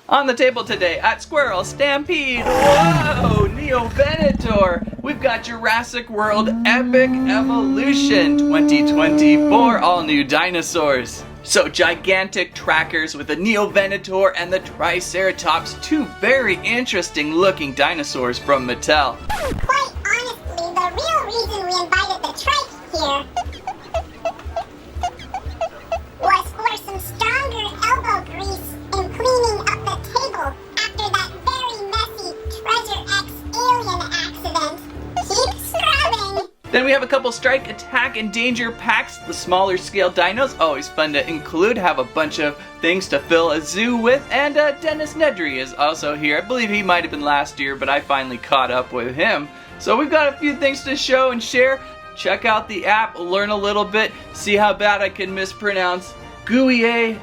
On the table today at Squirrel Stampede, whoa, Neovenator. We've got Jurassic World Epic Evolution 2024, all new dinosaurs. So gigantic trackers with the Neovenator and the Triceratops, two very interesting looking dinosaurs from Mattel. Quite honestly, the real reason we invited the trike here was for some stronger elbow grease in cleaning up the table after that very messy Treasure X alien accident. Keep scrubbing! Then we have a couple strike, attack, and danger packs. The smaller scale dinos, always fun to include. Have a bunch of things to fill a zoo with. And Dennis Nedry is also here. I believe he might have been last year, but I finally caught up with him. So we've got a few things to show and share. Check out the app, learn a little bit, see how bad I can mispronounce Guiebasaurus.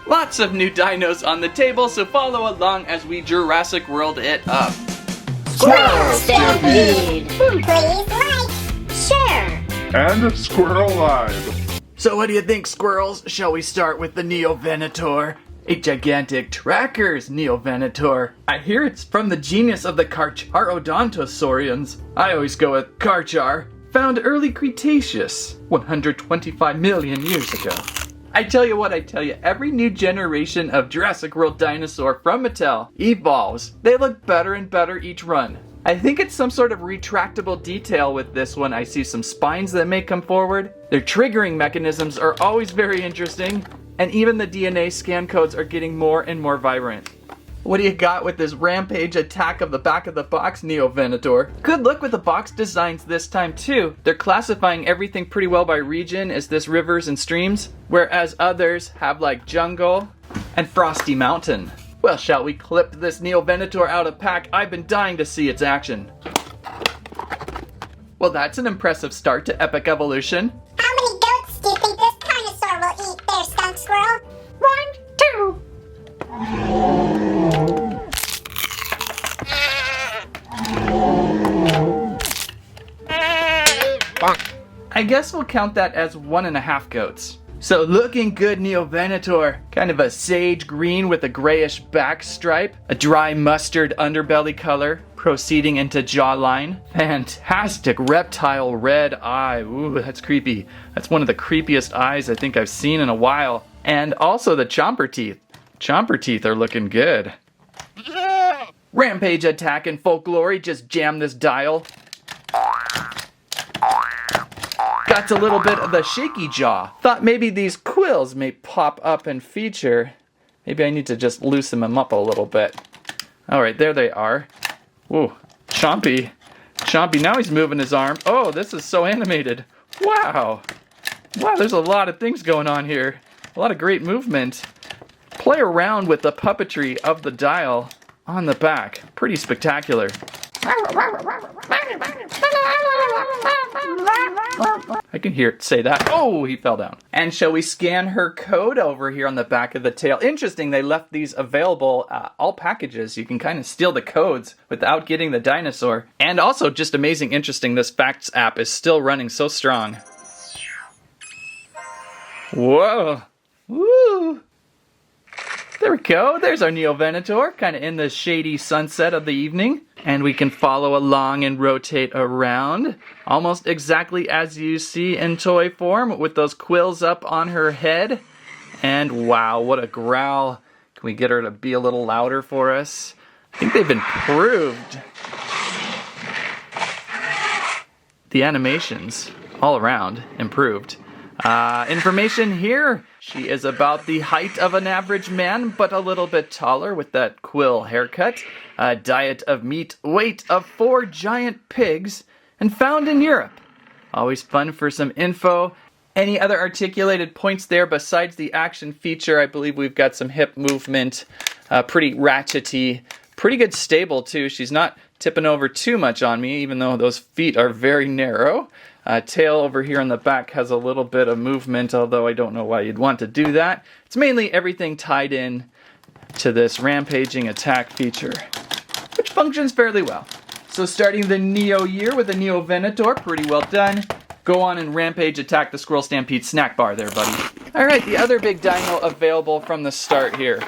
Lots of new dinos on the table, so follow along as we Jurassic World it up. Squirrel Stampede! Please like, share, And Squirrel Live! So what do you think, squirrels? Shall we start with the Neovenator? A gigantic tracker's Neovenator. I hear it's from the genus of the Carcharodontosaurians. I always go with Carchar. Found early Cretaceous, 125 million years ago. I tell you what, I tell you, every new generation of Jurassic World dinosaur from Mattel evolves. They look better and better each run. I think it's some sort of retractable detail with this one. I see some spines that may come forward. Their triggering mechanisms are always very interesting. And even the DNA scan codes are getting more and more vibrant. What do you got with this Rampage Attack of the back of the box Neovenator? Good luck with the box designs this time too. They're classifying everything pretty well by region. Is this rivers and streams? Whereas others have like jungle and frosty mountain. Well, shall we clip this Neovenator out of pack? I've been dying to see its action. Well, that's an impressive start to Epic Evolution. How many goats do you think this dinosaur will eat there, skunk squirrel? 1, 2. I guess we'll count that as 1.5 goats. So looking good, Neovenator. Kind of a sage green with a grayish back stripe, a dry mustard underbelly color, proceeding into jawline. Fantastic reptile red eye. Ooh, that's creepy. That's one of the creepiest eyes I think I've seen in a while. And also the chomper teeth. Chomper teeth are looking good. Rampage Attack in full glory. Just jam this dial. Got a little bit of the shaky jaw. Thought maybe these quills may pop up and feature. Maybe I need to just loosen them up a little bit. Alright, there they are. Ooh, Chompy. Chompy, now he's moving his arm. Oh, this is so animated. Wow. Wow, there's a lot of things going on here. A lot of great movement. Play around with the puppetry of the dial on the back. Pretty spectacular. I can hear it say that. Oh, he fell down. And shall we scan her code over here on the back of the tail? Interesting, they left these available, all packages. You can kind of steal the codes without getting the dinosaur. And also just amazing, interesting, this Facts app is still running so strong. Whoa. Woo. There we go. There's our Neovenator, kind of in the shady sunset of the evening. And we can follow along and rotate around, almost exactly as you see in toy form, with those quills up on her head. And wow, what a growl. Can we get her to be a little louder for us? I think they've improved the animations all around, improved. Information here. She is about the height of an average man, but a little bit taller with that quill haircut. A diet of meat, weight of 4 giant pigs, and found in Europe. Always fun for some info. Any other articulated points there besides the action feature? I believe we've got some hip movement, pretty ratchety, pretty good stable too. She's not tipping over too much on me, even though those feet are very narrow. Tail over here on the back has a little bit of movement, although I don't know why you'd want to do that. It's mainly everything tied in to this rampaging attack feature, which functions fairly well. So starting the Neo year with the Neovenator, pretty well done. Go on and Rampage Attack the Squirrel Stampede snack bar there, buddy. Alright, the other big dino available from the start here.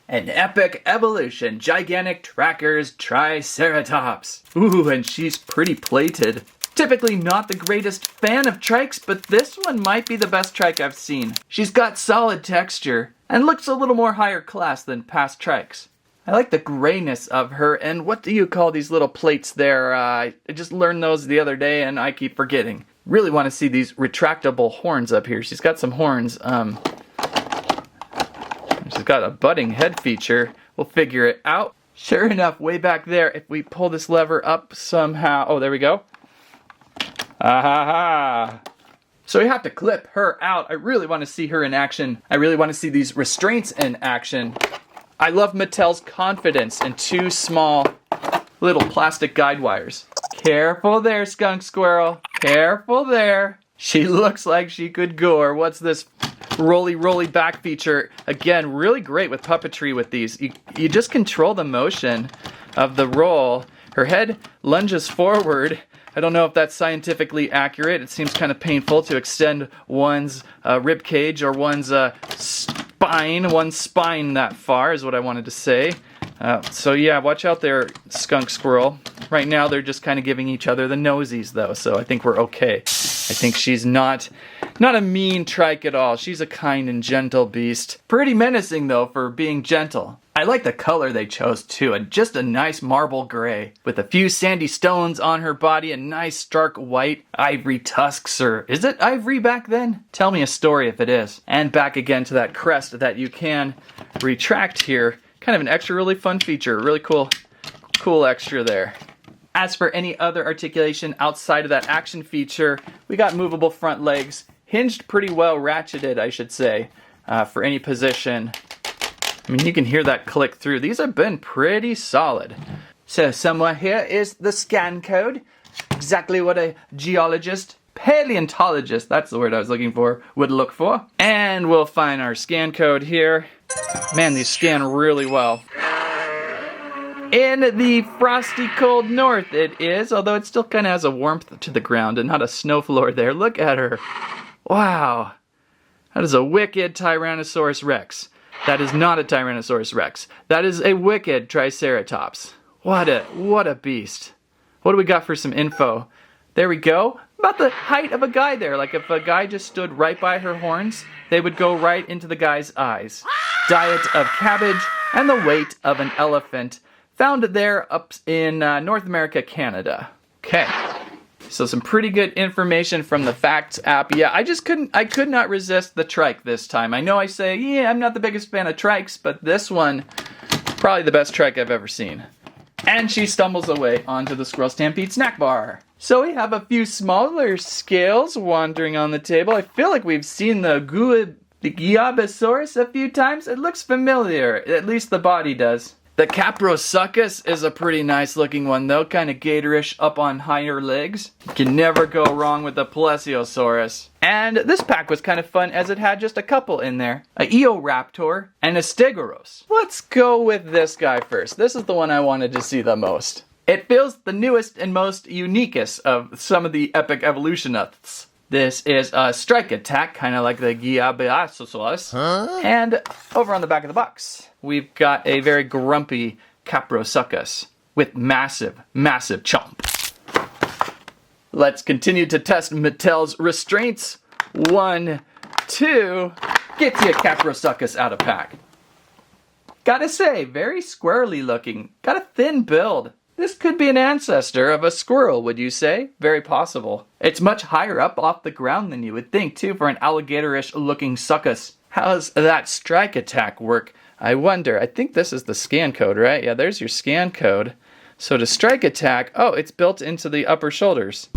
An Epic Evolution Gigantic Trackers Triceratops. Ooh, and she's pretty plated. Typically not the greatest fan of trikes, but this one might be the best trike I've seen. She's got solid texture and looks a little more higher class than past trikes. I like the grayness of her, and what do you call these little plates there? I just learned those the other day and I keep forgetting. Really want to see these retractable horns up here. She's got some horns. She's got a butting head feature. We'll figure it out. Sure enough, way back there, if we pull this lever up somehow. Oh, there we go. Ah-ha-ha. So we have to clip her out. I really want to see her in action. I really want to see these restraints in action. I love Mattel's confidence in two small little plastic guide wires. Careful there, skunk squirrel. Careful there. She looks like she could gore. What's this roly back feature? Again, really great with puppetry with these. You just control the motion of the roll. Her head lunges forward. I don't know if that's scientifically accurate. It seems kind of painful to extend one's rib cage or one's spine that far is what I wanted to say. So yeah, watch out there, skunk squirrel. Right now they're just kind of giving each other the nosies though, so I think we're okay. I think she's not a mean trike at all. She's a kind and gentle beast. Pretty menacing though for being gentle. I like the color they chose too, and just a nice marble gray with a few sandy stones on her body, a nice stark white ivory tusks, or is it ivory back then? Tell me a story if it is. And back again to that crest that you can retract here. Kind of an extra really fun feature, really cool extra there. As for any other articulation outside of that action feature, we got movable front legs, hinged pretty well, ratcheted I should say, for any position. I mean, you can hear that click through. These have been pretty solid. So somewhere here is the scan code. Exactly what a geologist, paleontologist, that's the word I was looking for, would look for. And we'll find our scan code here. Man, these scan really well. In the frosty cold north it is, although it still kind of has a warmth to the ground and not a snow floor there. Look at her. Wow. That is a wicked Tyrannosaurus Rex. That is not a Tyrannosaurus Rex. That is a wicked Triceratops. What a beast. What do we got for some info? There we go. About the height of a guy there. Like if a guy just stood right by her horns, they would go right into the guy's eyes. Diet of cabbage and the weight of an elephant. Found there up in North America, Canada. Okay. So some pretty good information from the Facts app. Yeah, I could not resist the trike this time. I know I say, yeah, I'm not the biggest fan of trikes, but this one, probably the best trike I've ever seen. And she stumbles away onto the Squirrel Stampede snack bar. So we have a few smaller scales wandering on the table. I feel like we've seen the Guiabosaurus a few times. It looks familiar, at least the body does. The Caprosuchus is a pretty nice looking one though, kind of gatorish up on higher legs. You can never go wrong with the Plesiosaurus. And this pack was kind of fun as it had just a couple in there. A Eoraptor and a Stegoros. Let's go with this guy first. This is the one I wanted to see the most. It feels the newest and most uniquest of some of the Epic Evolutionists. This is a Strike Attack, kind of like the Guiabosaurus. And over on the back of the box, we've got a very grumpy Caprosuchus with massive chomp. Let's continue to test Mattel's restraints. 1, 2, get you a Caprosuchus out of pack. Gotta say, very squirrely looking. Got a thin build. This could be an ancestor of a squirrel, would you say? Very possible. It's much higher up off the ground than you would think, too, for an alligatorish looking succus. How's that strike attack work? I wonder. I think this is the scan code, right? Yeah, there's your scan code. So to strike attack, oh, it's built into the upper shoulders.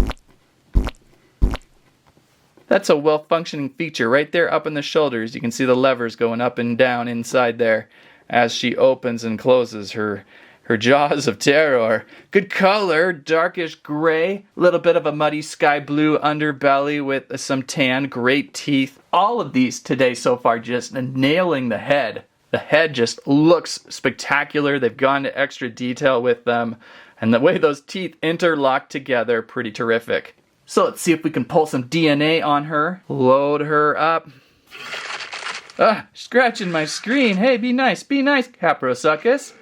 That's a well-functioning feature right there up in the shoulders. You can see the levers going up and down inside there as she opens and closes her jaws of terror. Good color, darkish gray, little bit of a muddy sky blue underbelly with some tan, great teeth. All of these today so far just nailing the head. The head just looks spectacular. They've gone to extra detail with them. And the way those teeth interlock together, pretty terrific. So let's see if we can pull some DNA on her. Load her up. Scratching my screen. Hey, be nice, Caprosuchus.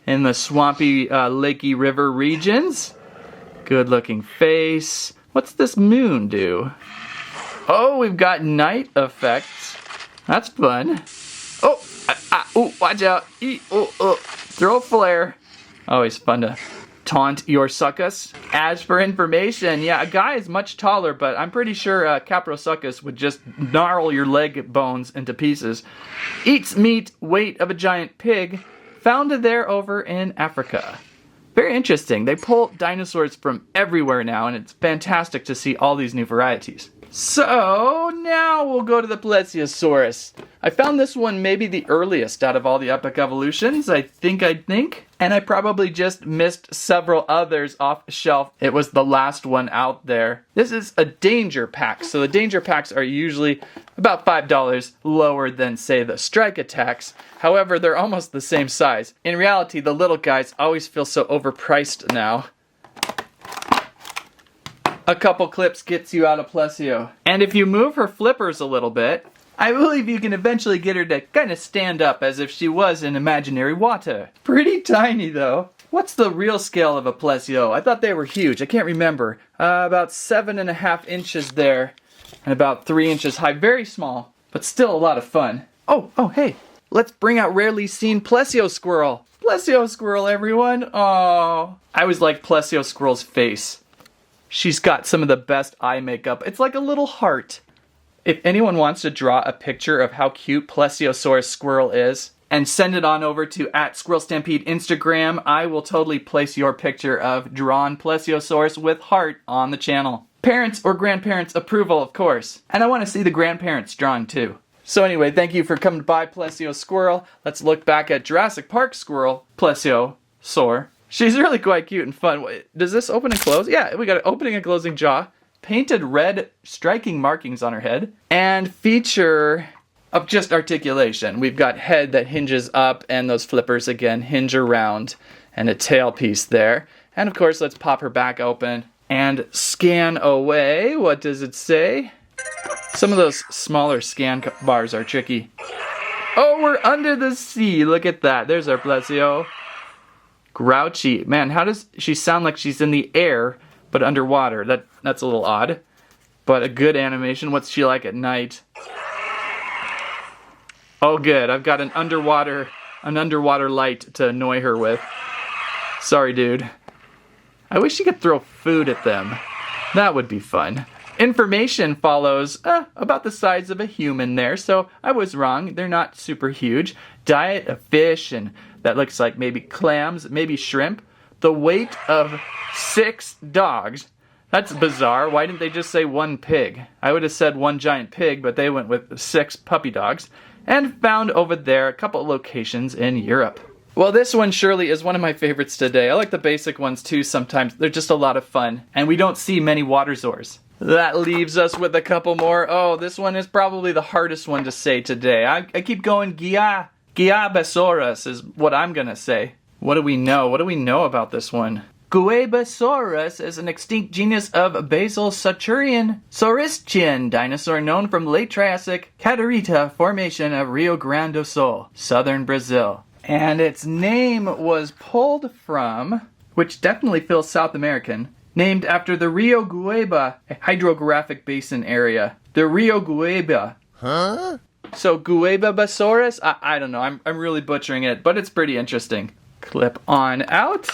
In the swampy, lakey river regions. Good looking face. What's this moon do? Oh, we've got night effects. That's fun. Oh, watch out. Throw a flare. Always fun to taunt your succus. As for information, yeah, a guy is much taller, but I'm pretty sure Caprosuchus would just gnarl your leg bones into pieces. Eats meat, weight of a giant pig, found there over in Africa. Very interesting. They pull dinosaurs from everywhere now, and it's fantastic to see all these new varieties. So, now we'll go to the Plesiosaurus. I found this one maybe the earliest out of all the Epic Evolutions, I think. And I probably just missed several others off the shelf. It was the last one out there. This is a danger pack, so the danger packs are usually about $5 lower than, say, the strike attacks. However, they're almost the same size. In reality, the little guys always feel so overpriced now. A couple clips gets you out of Plesio. And if you move her flippers a little bit, I believe you can eventually get her to kind of stand up as if she was in imaginary water. Pretty tiny though. What's the real scale of a Plesio? I thought they were huge. I can't remember. About 7.5 inches there and about 3 inches high. Very small, but still a lot of fun. Oh, hey. Let's bring out rarely seen Plesio Squirrel. Plesio Squirrel, everyone. Oh, I always like Plesio Squirrel's face. She's got some of the best eye makeup. It's like a little heart. If anyone wants to draw a picture of how cute Plesiosaurus Squirrel is and send it on over to @SquirrelStampede Instagram, I will totally place your picture of drawn Plesiosaurus with heart on the channel. Parents or grandparents' approval, of course. And I want to see the grandparents drawing too. So anyway, thank you for coming by, Plesio Squirrel. Let's look back at Jurassic Park Squirrel, Plesiosaur. She's really quite cute and fun. Does this open and close? Yeah, we got an opening and closing jaw, painted red striking markings on her head, and feature of just articulation. We've got head that hinges up, and those flippers again hinge around, and a tail piece there. And of course, let's pop her back open and scan away. What does it say? Some of those smaller scan bars are tricky. Oh, we're under the sea. Look at that. There's our Plesio. Grouchy. Man, how does she sound like she's in the air, but underwater? That's a little odd. But a good animation. What's she like at night? Oh, good. I've got an underwater light to annoy her with. Sorry, dude. I wish you could throw food at them. That would be fun. Information follows about the size of a human there, so I was wrong. They're not super huge. Diet of fish, and that looks like maybe clams, maybe shrimp. The weight of 6 dogs. That's bizarre. Why didn't they just say 1 pig? I would have said 1 giant pig, but they went with 6 puppy dogs. And found over there a couple of locations in Europe. Well, this one surely is one of my favorites today. I like the basic ones too sometimes. They're just a lot of fun. And we don't see many waterzoars. That leaves us with a couple more. Oh, this one is probably the hardest one to say today. I keep going Guiabasaurus is what I'm gonna say. What do we know? What do we know about this one? Guiabasaurus is an extinct genus of basal Saturnian saurischian dinosaur known from late Triassic Catarrita Formation of Rio Grande do Sul, southern Brazil. And its name was pulled from, which definitely feels South American, named after the Rio Guaíba hydrographic basin area. The Rio Guaíba. Huh? So Guaibasaurus? I don't know. I'm really butchering it, but it's pretty interesting. Clip on out.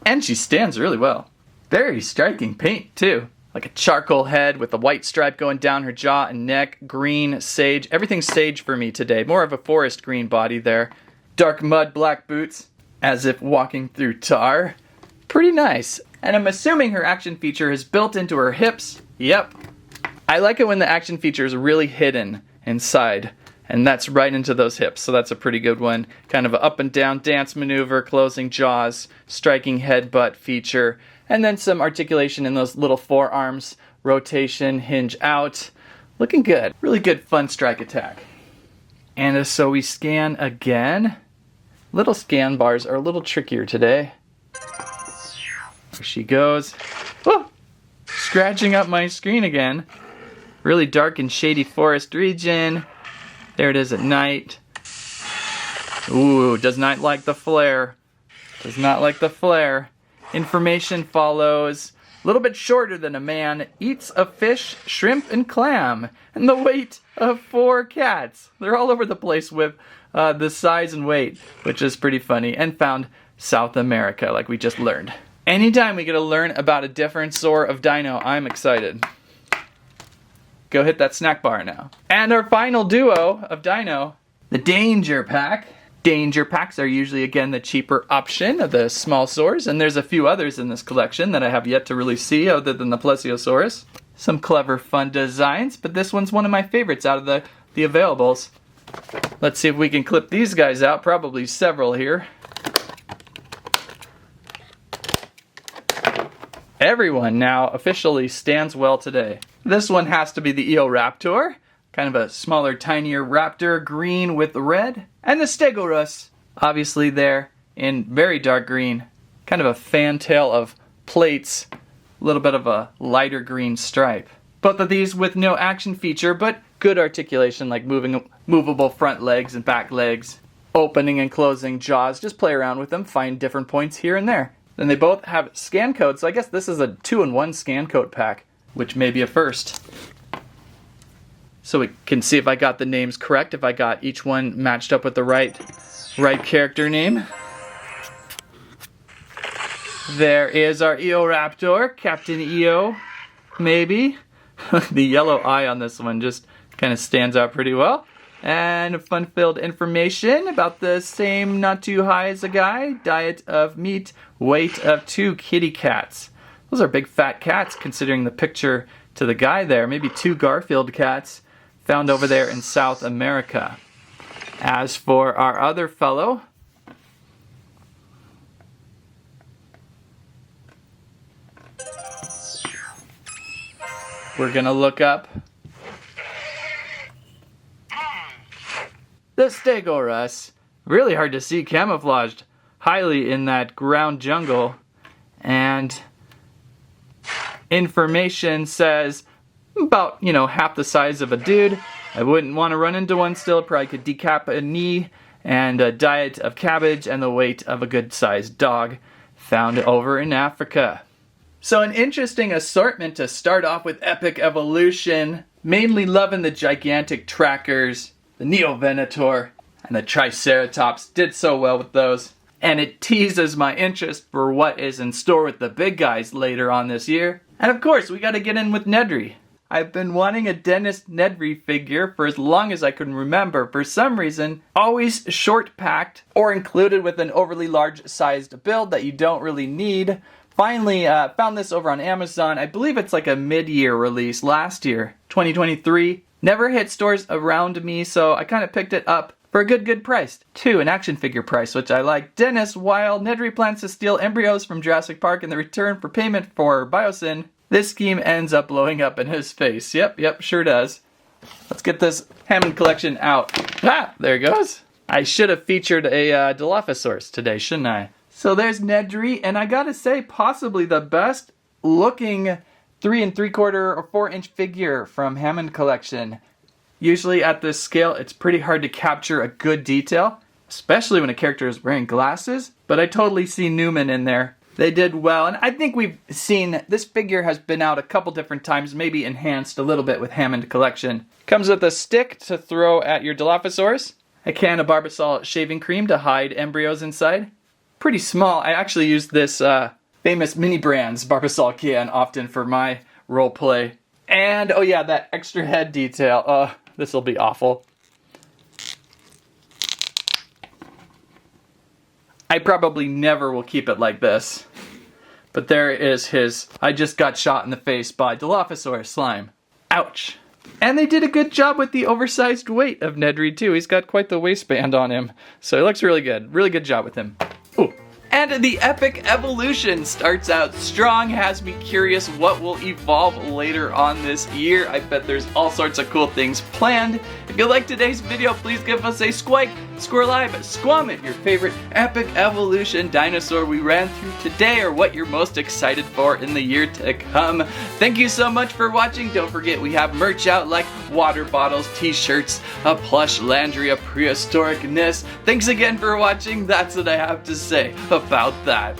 And she stands really well. Very striking paint, too. Like a charcoal head with a white stripe going down her jaw and neck. Green, sage. Everything's sage for me today. More of a forest green body there. Dark mud, black boots. As if walking through tar. Pretty nice. And I'm assuming her action feature is built into her hips. Yep. I like it when the action feature is really hidden inside. And that's right into those hips. So that's a pretty good one. Kind of an up and down dance maneuver, closing jaws, striking headbutt feature. And then some articulation in those little forearms. Rotation, hinge out. Looking good. Really good fun strike attack. And so we scan again. Little scan bars are a little trickier today. There she goes. Woo! Scratching up my screen again. Really dark and shady forest region. There it is at night. Ooh, does not like the flare. Does not like the flare. Information follows. A little bit shorter than a man. Eats a fish, shrimp, and clam. And the weight of 4 cats. They're all over the place with the size and weight, which is pretty funny. And found South America, like we just learned. Anytime we get to learn about a different sort of dino, I'm excited. Go hit that snack bar now. And our final duo of dino, the Danger Pack. Danger Packs are usually, again, the cheaper option of the small saurs, and there's a few others in this collection that I have yet to really see other than the Plesiosaurus. Some clever, fun designs, but this one's one of my favorites out of the availables. Let's see if we can clip these guys out, probably several here. Everyone now officially stands well today. This one has to be the Eoraptor. Kind of a smaller, tinier raptor, green with red. And the Stegosaurus, obviously there in very dark green. Kind of a fantail of plates, a little bit of a lighter green stripe. Both of these with no action feature, but good articulation, like movable front legs and back legs. Opening and closing jaws, just play around with them, find different points here and there. Then they both have scan codes, so I guess this is a 2-in-1 scan code pack, which may be a first. So we can see if I got the names correct, if I got each one matched up with the right character name. There is our Eoraptor, Captain EO, maybe. The yellow eye on this one just kind of stands out pretty well. And fun-filled information about the same not too high as a guy. Diet of meat, weight of 2 kitty cats. Those are big fat cats considering the picture to the guy there. Maybe 2 Garfield cats found over there in South America. As for our other fellow, we're gonna look up the Stegosaurus. Really hard to see, camouflaged highly in that ground jungle. And information says about, half the size of a dude. I wouldn't want to run into one still. Probably could decap a knee. And a diet of cabbage and the weight of a good-sized dog found over in Africa. So an interesting assortment to start off with Epic Evolution. Mainly loving the gigantic trackers. The Neovenator and the Triceratops did so well with those. And it teases my interest for what is in store with the big guys later on this year. And of course, we gotta get in with Nedry. I've been wanting a Dennis Nedry figure for as long as I can remember. For some reason, always short packed or included with an overly large sized build that you don't really need. Finally, found this over on Amazon. I believe it's like a mid-year release last year, 2023. Never hit stores around me, so I kind of picked it up for a good price. 2, an action figure price, which I like. Dennis, while Nedry plans to steal embryos from Jurassic Park in the return for payment for Biosyn, this scheme ends up blowing up in his face. Yep, sure does. Let's get this Hammond collection out. Ah, there it goes. I should have featured a Dilophosaurus today, shouldn't I? So there's Nedry, and I gotta say, possibly the best looking 3 3/4 or 4-inch figure from Hammond collection. Usually at this scale, it's pretty hard to capture a good detail, especially when a character is wearing glasses, but I totally see Newman in there. They did well, and I think we've seen, this figure has been out a couple different times, maybe enhanced a little bit with Hammond collection. Comes with a stick to throw at your Dilophosaurus, a can of Barbasol shaving cream to hide embryos inside. Pretty small. I actually use this famous Mini Brands Barbasol can often for my role play. And, oh yeah, that extra head detail. This will be awful. I probably never will keep it like this. But there is his, I just got shot in the face by Dilophosaurus slime. Ouch. And they did a good job with the oversized weight of Nedry too. He's got quite the waistband on him. So he looks really good. Really good job with him. Ooh. And the Epic Evolution starts out strong, has me curious what will evolve later on this year. I bet there's all sorts of cool things planned. If you liked today's video, please give us a squike, Squirrelive, Squamit, your favorite Epic Evolution dinosaur we ran through today, or what you're most excited for in the year to come. Thank you so much for watching. Don't forget we have merch out like water bottles, t-shirts, a plush Landry, a Prehistoricness. Thanks again for watching. That's what I have to say about that.